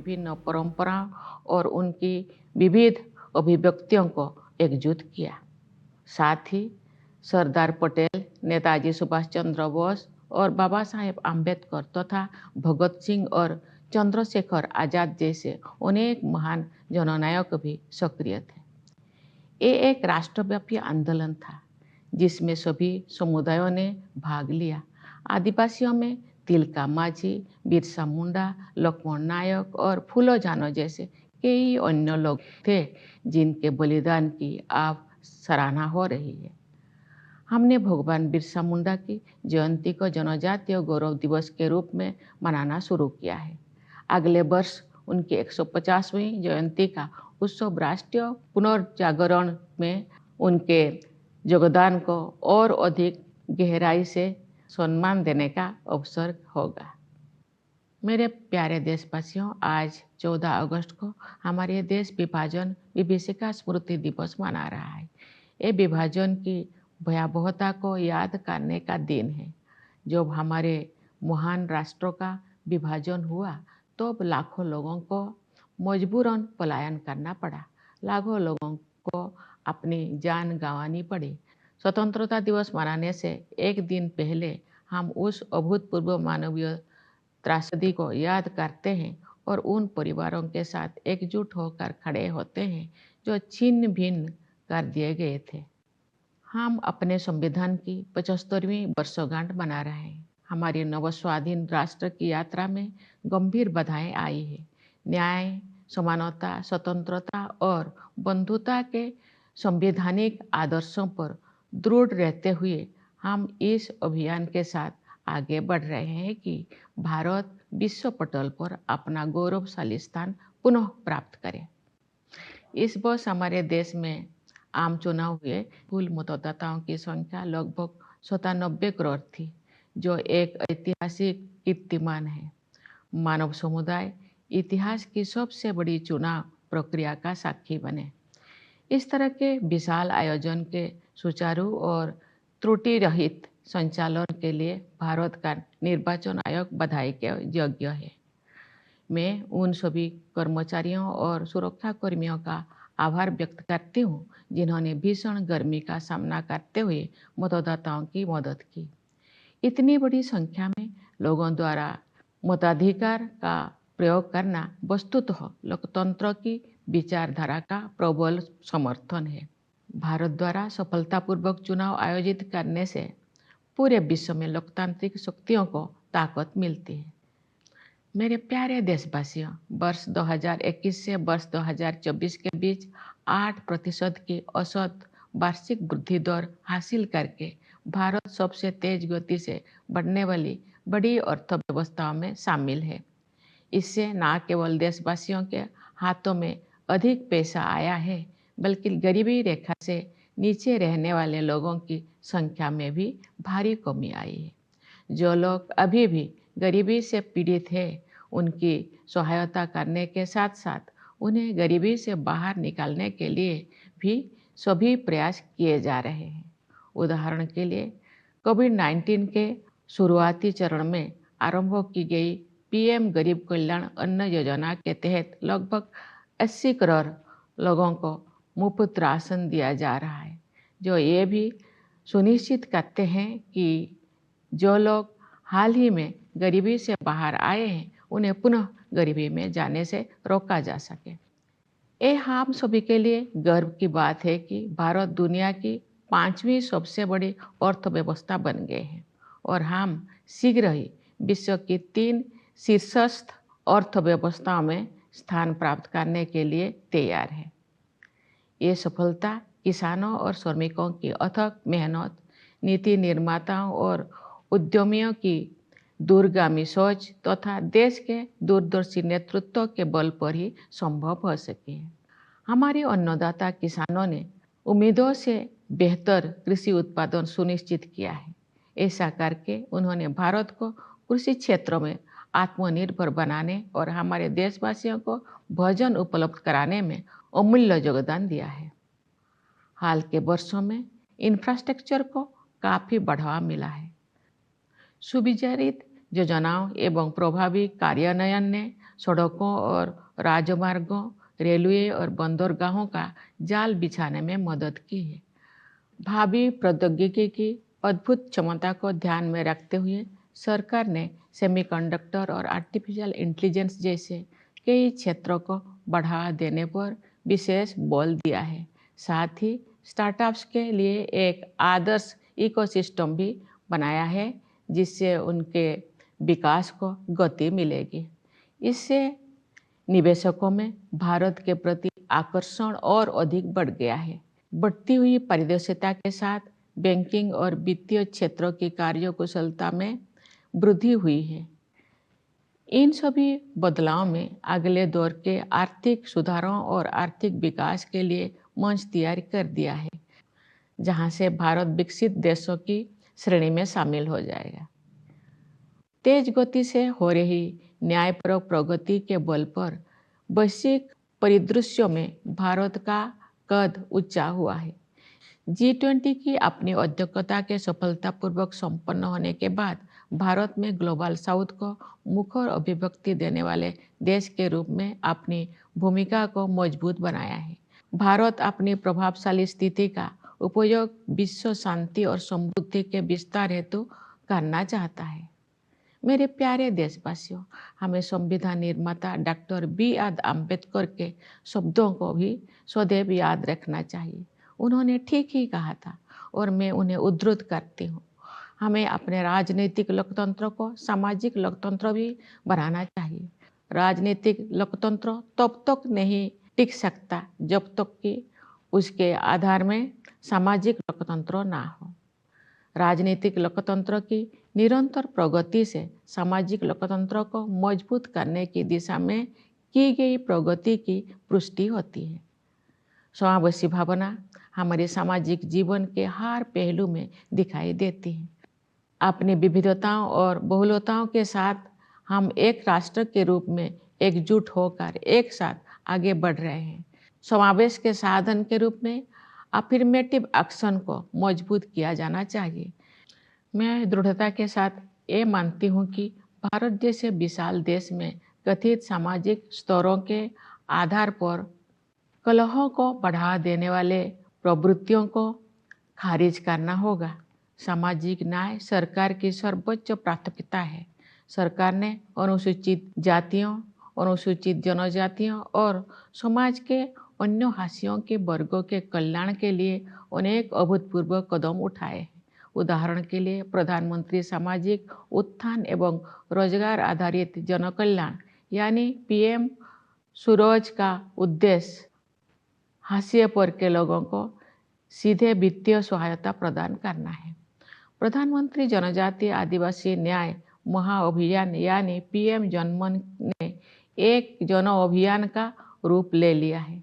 विभिन्न परंपराओं और उनकी विविध अभिव्यक्तियों को एकजुट किया। साथ ही सरदार पटेल, नेताजी सुभाष चंद्र बोस और बाबा साहेब आम्बेडकर तथा भगत सिंह और चंद्रशेखर आजाद जैसे अनेक महान जननायक भी सक्रिय थे। ये एक राष्ट्रव्यापी आंदोलन था जिसमें सभी समुदायों ने भाग लिया। आदिवासियों में तिलका मांझी, बिरसा मुंडा, लक्ष्मण नायक और फूलो जानो जैसे कई अन्य लोग थे जिनके बलिदान की अब सराहना हो रही है। हमने भगवान बिरसा मुंडा की जयंती को जनजातीय गौरव दिवस के रूप में मनाना शुरू किया है। अगले वर्ष उनकी 150वीं जयंती का उत्सव राष्ट्रीय पुनर्जागरण में उनके योगदान को और अधिक गहराई से सम्मान देने का अवसर होगा। मेरे प्यारे देशवासियों, आज 14 अगस्त को हमारे देश विभाजन विभीषिका स्मृति दिवस मना रहा है। ये विभाजन की भयावहता को याद करने का दिन है। जब हमारे महान राष्ट्रों का विभाजन हुआ तो लाखों लोगों को मजबूरन पलायन करना पड़ा। लाखों लोगों को अपनी जान गंवानी पड़ी। स्वतंत्रता दिवस मनाने से एक दिन पहले हम उस अभूतपूर्व मानवीय त्रासदी को याद करते हैं और उन परिवारों के साथ एकजुट होकर खड़े होते हैं जो छिन्न भिन्न कर दिए गए थे। हम अपने संविधान की 75वीं वर्षगांठ मना रहे हैं। हमारी नवस्वाधीन राष्ट्र की यात्रा में गंभीर बाधाएं आई है। न्याय, समानता, स्वतंत्रता और बंधुता के संवैधानिक आदर्शों पर दृढ़ रहते हुए हम इस अभियान के साथ आगे बढ़ रहे हैं कि भारत विश्व पटल पर अपना गौरवशाली स्थान पुनः प्राप्त करे। इस वर्ष हमारे देश में आम चुनाव हुए। कुल मतदाताओं की संख्या लगभग 97 करोड़ थी, जो एक ऐतिहासिक कीर्तिमान है। मानव समुदाय इतिहास की सबसे बड़ी चुनाव प्रक्रिया का साक्षी बने। इस तरह के विशाल आयोजन के सुचारू और त्रुटि रहित संचालन के लिए भारत का निर्वाचन आयोग बधाई के योग्य है। मैं उन सभी कर्मचारियों और सुरक्षा कर्मियों का आभार व्यक्त करती हूँ जिन्होंने भीषण गर्मी का सामना करते हुए मतदाताओं की मदद की। इतनी बड़ी संख्या में लोगों द्वारा मताधिकार का प्रयोग करना वस्तुतः लोकतंत्र की विचारधारा का प्रबल समर्थन है। भारत द्वारा सफलतापूर्वक चुनाव आयोजित करने से पूरे विश्व में लोकतांत्रिक शक्तियों को ताकत मिलती है। मेरे प्यारे देशवासियों, वर्ष 2021 से वर्ष 2024 के बीच 8% की औसत वार्षिक वृद्धि दर हासिल करके भारत सबसे तेज गति से बढ़ने वाली बड़ी अर्थव्यवस्थाओं में शामिल है। इससे न केवल देशवासियों के हाथों में अधिक पैसा आया है, बल्कि गरीबी रेखा से नीचे रहने वाले लोगों की संख्या में भी भारी कमी आई है। जो लोग अभी भी गरीबी से पीड़ित हैं, उनकी सहायता करने के साथ साथ उन्हें गरीबी से बाहर निकालने के लिए भी सभी प्रयास किए जा रहे हैं। उदाहरण के लिए कोविड-19 के शुरुआती चरण में आरंभ की गई पीएम गरीब कल्याण अन्न योजना के तहत लगभग 80 करोड़ लोगों को मुफ्त राशन दिया जा रहा है, जो ये भी सुनिश्चित करते हैं कि जो लोग हाल ही में गरीबी से बाहर आए हैं, उन्हें पुनः गरीबी में जाने से रोका जा सके। ये हम सभी के लिए गर्व की बात है कि भारत दुनिया की 5वीं सबसे बड़ी अर्थव्यवस्था बन गए हैं और हम शीघ्र ही विश्व की 3 शीर्षस्थ अर्थव्यवस्थाओं में स्थान प्राप्त करने के लिए तैयार है। ये सफलता किसानों और श्रमिकों की अथक मेहनत, नीति निर्माताओं और उद्यमियों की दूरगामी सोच तथा देश के दूरदर्शी नेतृत्व के बल पर ही संभव हो सकी है। हमारे अन्नदाता किसानों ने उम्मीदों से बेहतर कृषि उत्पादन सुनिश्चित किया है। ऐसा करके उन्होंने भारत को कृषि क्षेत्र में आत्मनिर्भर बनाने और हमारे देशवासियों को भोजन उपलब्ध कराने में अमूल्य योगदान दिया है। हाल के वर्षों में इंफ्रास्ट्रक्चर को काफ़ी बढ़ावा मिला है। सुविचारित योजनाओं एवं प्रभावी कार्यान्वयन ने सड़कों और राजमार्गों, रेलवे और बंदरगाहों का जाल बिछाने में मदद की है। भावी प्रौद्योगिकी की अद्भुत क्षमता को ध्यान में रखते हुए सरकार ने सेमीकंडक्टर और आर्टिफिशियल इंटेलिजेंस जैसे कई क्षेत्रों को बढ़ावा देने पर विशेष बल दिया है। साथ ही स्टार्टअप्स के लिए एक आदर्श इकोसिस्टम भी बनाया है, जिससे उनके विकास को गति मिलेगी। इससे निवेशकों में भारत के प्रति आकर्षण और अधिक बढ़ गया है। बढ़ती हुई पारदर्शिता के साथ बैंकिंग और वित्तीय क्षेत्रों की कार्यकुशलता में वृद्धि हुई है। इन सभी बदलावों में अगले दौर के आर्थिक सुधारों और आर्थिक विकास के लिए मंच तैयार कर दिया है, जहां से भारत विकसित देशों की श्रेणी में शामिल हो जाएगा। तेज गति से हो रही न्यायपरक प्रगति के बल पर वैश्विक परिदृश्यों में भारत का कद ऊंचा हुआ है। G20 की अपनी अध्यक्षता के सफलतापूर्वक संपन्न होने के बाद भारत में ग्लोबल साउथ को मुखर अभिव्यक्ति देने वाले देश के रूप में अपनी भूमिका को मजबूत बनाया है। भारत अपनी प्रभावशाली स्थिति का उपयोग विश्व शांति और समृद्धि के विस्तार हेतु करना चाहता है। मेरे प्यारे देशवासियों, हमें संविधान निर्माता डॉक्टर B.R. अम्बेडकर के शब्दों को भी सदैव याद रखना चाहिए। उन्होंने ठीक ही कहा था और मैं उन्हें उद्धृत करती हूँ। हमें अपने राजनीतिक लोकतंत्र को सामाजिक लोकतंत्र भी बनाना चाहिए। राजनीतिक लोकतंत्र तब तक नहीं टिक सकता जब तक कि उसके आधार में सामाजिक लोकतंत्र ना हो। राजनीतिक लोकतंत्र की निरंतर प्रगति से सामाजिक लोकतंत्र को मजबूत करने की दिशा में की गई प्रगति की पुष्टि होती है। समावेशी भावना हमारे सामाजिक जीवन के हर पहलू में दिखाई देती है। अपनी विविधताओं और बहुलताओं के साथ हम एक राष्ट्र के रूप में एकजुट होकर एक साथ आगे बढ़ रहे हैं। समावेश के साधन के रूप में अफर्मेटिव एक्शन को मजबूत किया जाना चाहिए। मैं दृढ़ता के साथ ये मानती हूँ कि भारत जैसे विशाल देश में कथित सामाजिक स्तरों के आधार पर कलहों को बढ़ावा देने वाले प्रवृत्तियों को खारिज करना होगा। सामाजिक न्याय सरकार की सर्वोच्च प्राथमिकता है। सरकार ने अनुसूचित जातियों, अनुसूचित जनजातियों और समाज के अन्य हाशियों के वर्गों के कल्याण के लिए अनेक अभूतपूर्व कदम उठाए हैं। उदाहरण के लिए प्रधानमंत्री सामाजिक उत्थान एवं रोजगार आधारित जनकल्याण यानी PM सूरज का उद्देश्य हाशिए पर के लोगों को सीधे वित्तीय सहायता प्रदान करना है। प्रधानमंत्री जनजातीय आदिवासी न्याय महाअभियान यानी PM जनमन ने एक जन अभियान का रूप ले लिया है।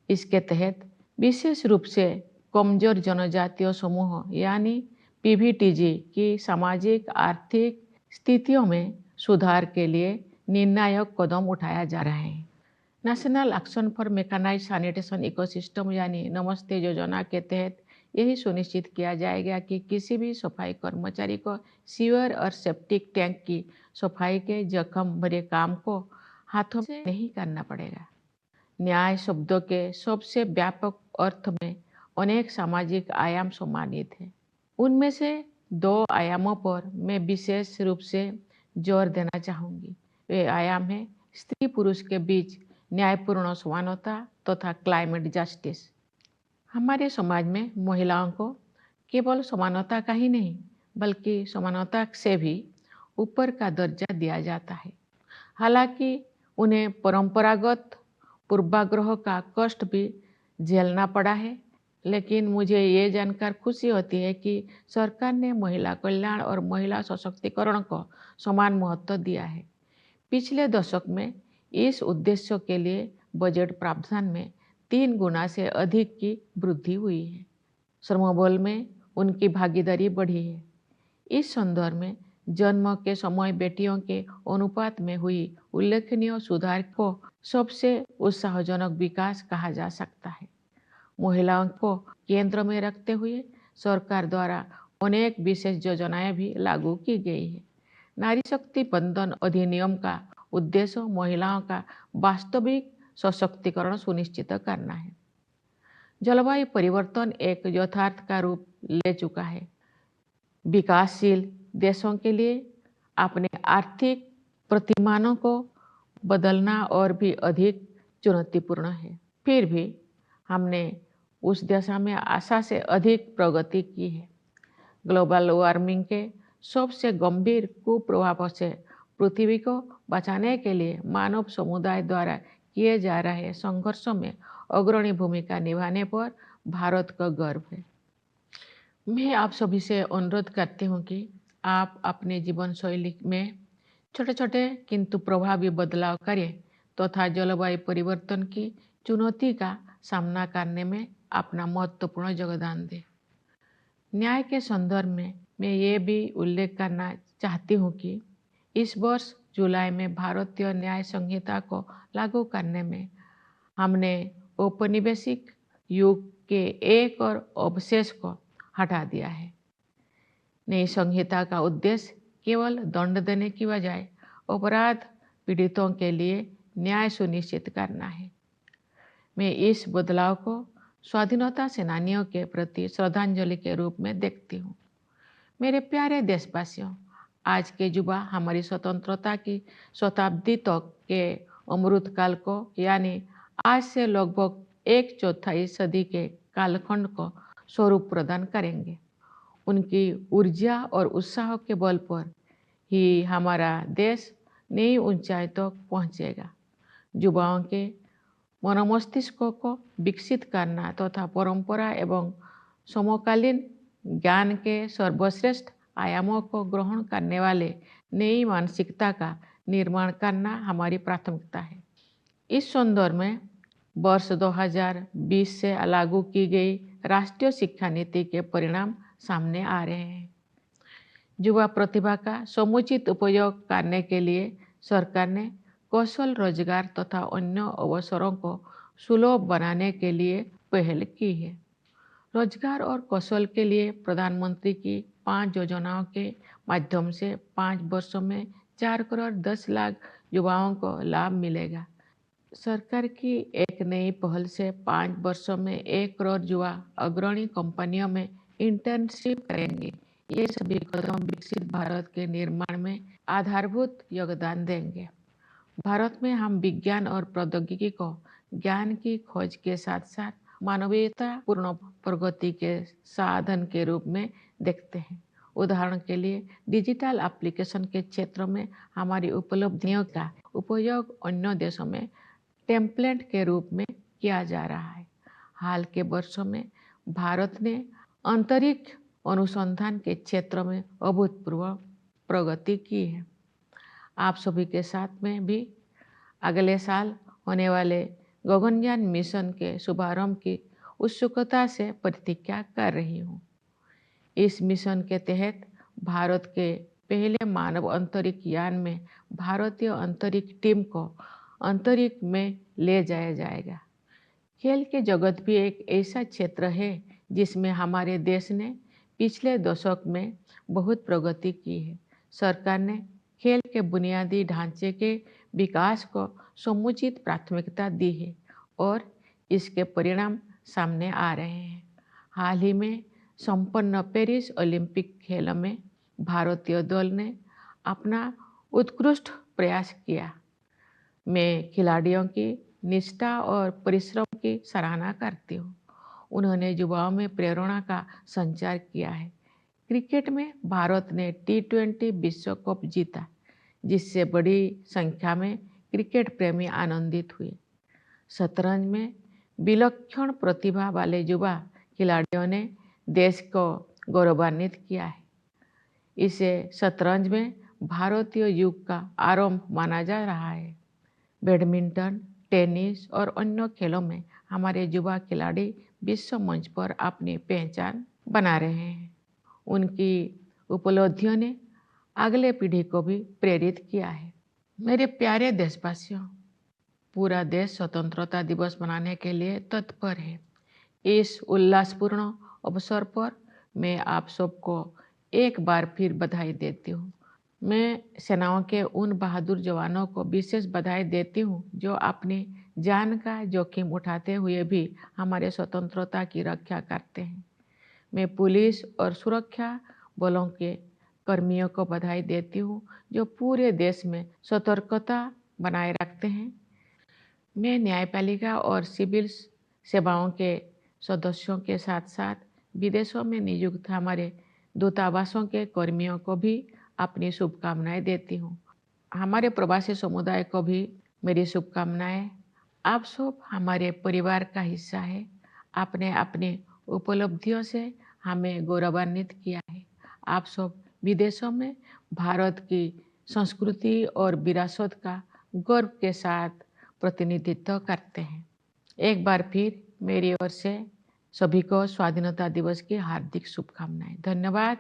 इसके तहत विशेष रूप से कमजोर जनजातीय समूह यानी PVTG की सामाजिक आर्थिक स्थितियों में सुधार के लिए निर्णायक कदम उठाया जा रहा है। National action for mechanized sanitation ecosystem यानी नमस्ते योजना के तहत यही सुनिश्चित किया जाएगा कि किसी भी सफाई कर्मचारी को सीवर और सेप्टिक टैंक की सफाई के जख्म भरे काम को हाथों से नहीं करना पड़ेगा। न्याय शब्दों के सबसे व्यापक अर्थ में अनेक सामाजिक आयाम सम्मानित हैं। उनमें से 2 आयामों पर मैं विशेष रूप से जोर देना चाहूँगी। वे आयाम हैं स्त्री पुरुष के बीच न्यायपूर्ण समानता तथा क्लाइमेट जस्टिस। हमारे समाज में महिलाओं को केवल समानता का ही नहीं बल्कि समानता से भी ऊपर का दर्जा दिया जाता है। हालांकि उन्हें परंपरागत पूर्वाग्रह का कष्ट भी झेलना पड़ा है, लेकिन मुझे ये जानकर खुशी होती है कि सरकार ने महिला कल्याण और महिला सशक्तिकरण को समान महत्व दिया है। पिछले दशक में इस उद्देश्य के लिए बजट प्रावधान में 3 गुना से अधिक की वृद्धि हुई है। श्रमबल में उनकी भागीदारी बढ़ी है। इस संदर्भ में जन्म के समय बेटियों के अनुपात में हुई उल्लेखनीय सुधार को सबसे उत्साहजनक विकास कहा जा सकता है। महिलाओं को केंद्र में रखते हुए सरकार द्वारा अनेक विशेष योजनाएं भी लागू की गई है। नारी शक्ति बंधन अधिनियम का उद्देश्य महिलाओं का वास्तविक सशक्तिकरण सुनिश्चित करना है। जलवायु परिवर्तन एक यथार्थ का रूप ले चुका है। विकासशील देशों के लिए अपने आर्थिक प्रतिमानों को बदलना और भी अधिक चुनौतीपूर्ण है। फिर भी हमने उस दिशा में आशा से अधिक प्रगति की है। ग्लोबल वार्मिंग के सबसे गंभीर कुप्रभावों से पृथ्वी को बचाने के लिए मानव समुदाय द्वारा किए जा रहे संघर्षों में अग्रणी भूमिका निभाने पर भारत का गर्व है। मैं आप सभी से अनुरोध करती हूँ कि आप अपने जीवन शैली में छोटे छोटे किंतु प्रभावी बदलाव करें तथा जलवायु परिवर्तन की चुनौती का सामना करने में अपना महत्वपूर्ण योगदान दें। न्याय के संदर्भ में मैं ये भी उल्लेख करना चाहती हूँ कि इस वर्ष जुलाई में भारतीय न्याय संहिता को लागू करने में हमने औपनिवेशिक युग के एक और अवशेष को हटा दिया है। नई संहिता का उद्देश्य केवल दंड देने की बजाय अपराध पीड़ितों के लिए न्याय सुनिश्चित करना है। मैं इस बदलाव को स्वाधीनता सेनानियों के प्रति श्रद्धांजलि के रूप में देखती हूँ। मेरे प्यारे देशवासियों, आज के युवा हमारी स्वतंत्रता की शताब्दी तक के अमृतकाल को यानी आज से लगभग 1/4 सदी के कालखंड को स्वरूप प्रदान करेंगे। उनकी ऊर्जा और उत्साह के बल पर ही हमारा देश नई ऊंचाई तक पहुंचेगा। युवाओं के मनोमस्तिष्कों को विकसित करना तथा परंपरा एवं समकालीन ज्ञान के सर्वश्रेष्ठ आयामों को ग्रहण करने वाले नई मानसिकता का निर्माण करना हमारी प्राथमिकता है। इस संदर्भ में वर्ष 2020 से लागू की गई राष्ट्रीय शिक्षा नीति के परिणाम सामने आ रहे हैं। युवा प्रतिभा का समुचित उपयोग करने के लिए सरकार ने कौशल रोजगार तथा अन्य अवसरों को सुलभ बनाने के लिए पहल की है। रोजगार और कौशल के लिए प्रधानमंत्री की 5 योजनाओं के माध्यम से 5 वर्षों में 4 करोड़ 10 लाख युवाओं को लाभ मिलेगा। सरकार की एक नई पहल से 5 वर्षों में 1 करोड़ युवा अग्रणी कंपनियों में इंटर्नशिप करेंगे। ये सभी कदम विकसित भारत के निर्माण में आधारभूत योगदान देंगे। भारत में हम विज्ञान और प्रौद्योगिकी को ज्ञान की खोज के साथ साथ मानवीयतापूर्ण प्रगति के साधन के रूप में देखते हैं। उदाहरण के लिए डिजिटल एप्लीकेशन के क्षेत्र में हमारी उपलब्धियों का उपयोग अन्य देशों में टेम्पलेट के रूप में किया जा रहा है। हाल के वर्षों में भारत ने अंतरिक्ष अनुसंधान के क्षेत्र में अभूतपूर्व प्रगति की है। आप सभी के साथ में भी अगले साल होने वाले गगनयान मिशन के शुभारंभ की उत्सुकता से प्रतीक्षा कर रही हूँ। इस मिशन के तहत भारत के पहले मानव अंतरिक्ष यान में भारतीय अंतरिक्ष टीम को अंतरिक्ष में ले जाया जाएगा। खेल के जगत भी एक ऐसा क्षेत्र है जिसमें हमारे देश ने पिछले दशक में बहुत प्रगति की है। सरकार ने खेल के बुनियादी ढांचे के विकास को समुचित प्राथमिकता दी है और इसके परिणाम सामने आ रहे हैं। हाल ही में संपन्न पेरिस ओलंपिक खेलों में भारतीय दल ने अपना उत्कृष्ट प्रयास किया। मैं खिलाड़ियों की निष्ठा और परिश्रम की सराहना करती हूँ। उन्होंने युवाओं में प्रेरणा का संचार किया है। क्रिकेट में भारत ने T20 विश्व कप जीता, जिससे बड़ी संख्या में क्रिकेट प्रेमी आनंदित हुए। शतरंज में विलक्षण प्रतिभा वाले युवा खिलाड़ियों ने देश को गौरवान्वित किया है। इसे शतरंज में भारतीय युग का आरंभ माना जा रहा है। बैडमिंटन, टेनिस और अन्य खेलों में हमारे युवा खिलाड़ी विश्व मंच पर अपनी पहचान बना रहे हैं। उनकी उपलब्धियों ने अगले पीढ़ी को भी प्रेरित किया है। मेरे प्यारे देशवासियों, पूरा देश स्वतंत्रता दिवस मनाने के लिए तत्पर है। इस उल्लासपूर्ण अवसर पर मैं आप सबको एक बार फिर बधाई देती हूँ। मैं सेनाओं के उन बहादुर जवानों को विशेष बधाई देती हूँ जो अपनी जान का जोखिम उठाते हुए भी हमारे स्वतंत्रता की रक्षा करते हैं। मैं पुलिस और सुरक्षा बलों के कर्मियों को बधाई देती हूँ जो पूरे देश में सतर्कता बनाए रखते हैं। मैं न्यायपालिका और सिविल सेवाओं के सदस्यों के साथ साथ विदेशों में नियुक्त हमारे दूतावासों के कर्मियों को भी अपनी शुभकामनाएं देती हूँ। हमारे प्रवासी समुदाय को भी मेरी शुभकामनाएं। आप सब हमारे परिवार का हिस्सा है। आपने अपनी उपलब्धियों से हमें गौरवान्वित किया है। आप सब विदेशों में भारत की संस्कृति और विरासत का गर्व के साथ प्रतिनिधित्व करते हैं। एक बार फिर मेरी ओर से सभी को स्वाधीनता दिवस की हार्दिक शुभकामनाएं। धन्यवाद।